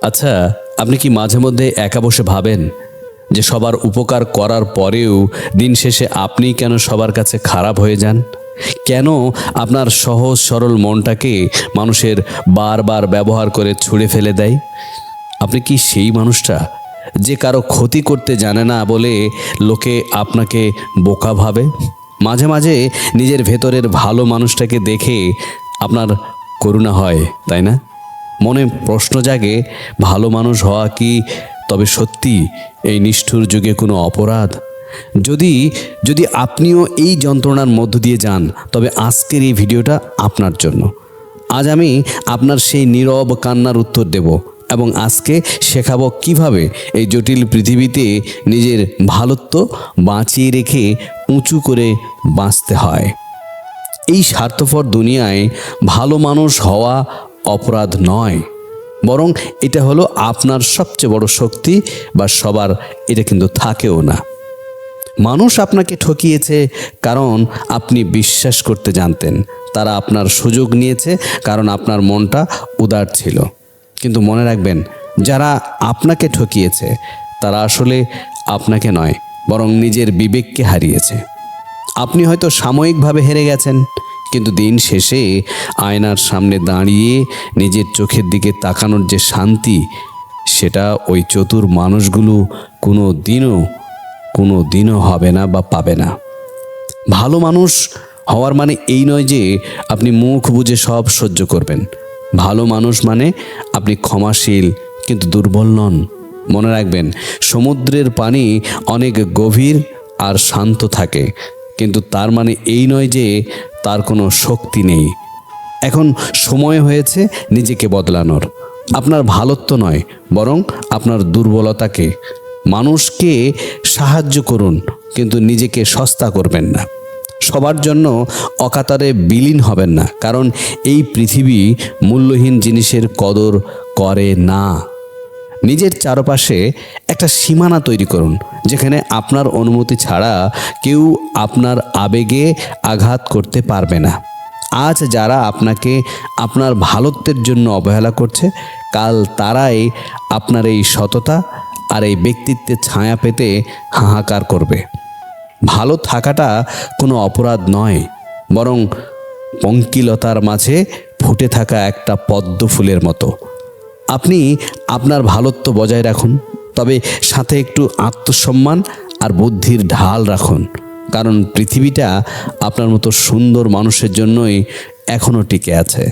আচ্ছা, আপনি কি মাঝে মধ্যে একা বসে ভাবেন যে সবার উপকার করার পরেও দিন শেষে আপনি কেন সবার কাছে খারাপ হয়ে যান? কেন আপনার সহজ সরল মনটাকে মানুষের বারবার ব্যবহার করে ছুঁড়ে ফেলে দেয়? আপনি কি সেই মানুষটা যে কারো ক্ষতি করতে জানে না বলে লোকে আপনাকে বোকা ভাবে? মাঝে মাঝে নিজের ভেতরের ভালো মানুষটাকে দেখে আপনার করুণা হয়, তাই না? মনে প্রশ্ন জাগে, ভালো মানুষ হওয়া কি তবে সত্যি এই নিষ্ঠুর যুগে কোনো অপরাধ? যদি যদি আপনিও এই যন্ত্রণার মধ্য দিয়ে যান, তবে আজকের এই ভিডিওটা আপনার জন্য। আজ আমি আপনার সেই নীরব কান্নার উত্তর দেব এবং আজকে শেখাবো কিভাবে এই জটিল পৃথিবীতে নিজের ভালোত্ব বাঁচিয়ে রেখে উঁচু করে বাঁচতে হয়। এই স্বার্থপর দুনিয়ায় ভালো মানুষ হওয়া অপরাধ নয়, বরং এটা হলো আপনার সবচেয়ে বড় শক্তি, বা সবার এটা কিন্তু থাকেও না। মানুষ আপনাকে ঠকিয়েছে কারণ আপনি বিশ্বাস করতে জানতেন। তারা আপনার সুযোগ নিয়েছে কারণ আপনার মনটা উদার ছিল। কিন্তু মনে রাখবেন, যারা আপনাকে ঠকিয়েছে তারা আসলে আপনাকে নয়, বরং নিজের বিবেককে হারিয়েছে। আপনি হয়তো সাময়িকভাবে হেরে গেছেন, কিন্তু দিন শেষে আয়নার সামনে দাঁড়িয়ে নিজের চোখের দিকে তাকানোর যে শান্তি, সেটা ওই চতুর মানুষগুলো কোনো দিনও হবে না বা পাবে না। ভালো মানুষ হওয়ার মানে এই নয় যে আপনি মুখ বুজে সব সহ্য করবেন। ভালো মানুষ মানে আপনি ক্ষমাশীল কিন্তু দুর্বল নন। মনে রাখবেন, সমুদ্রের পানি অনেক গভীর আর শান্ত থাকে, কিন্তু তার মানে এই নয় যে তার কোনো শক্তি নেই। এখন সময় হয়েছে নিজেকে বদলানোর। আপনার ভালোত্ব নয়, বরং আপনার দুর্বলতাকে। মানুষকে সাহায্য করুন, কিন্তু নিজেকে সস্তা করবেন না। সবার জন্য অকাতরে বিলীন হবেন না, কারণ এই পৃথিবী মূল্যহীন জিনিসের কদর করে না। নিজের চারপাশে একটা সীমানা তৈরি করুন, যেখানে আপনার অনুমতি ছাড়া কেউ আপনার আবেগে আঘাত করতে পারবে না। আজ যারা আপনাকে আপনার ভালোত্বের জন্য অবহেলা করছে, কাল তারাই আপনার এই সততা আর এই ব্যক্তিত্বের ছায়া পেতে হাহাকার করবে। ভালো থাকাটা কোনো অপরাধ নয়, বরং পঙ্কিলতার মাঝে ফুটে থাকা একটা পদ্ম ফুলের মতো। আপনি আপনার ভালোত্ব বজায় রাখুন, তবে সাথে একটু আত্মসম্মান আর বুদ্ধির ঢাল রাখুন, কারণ পৃথিবীটা আপনার মতো সুন্দর মানুষের জন্যই এখনও টিকে আছে।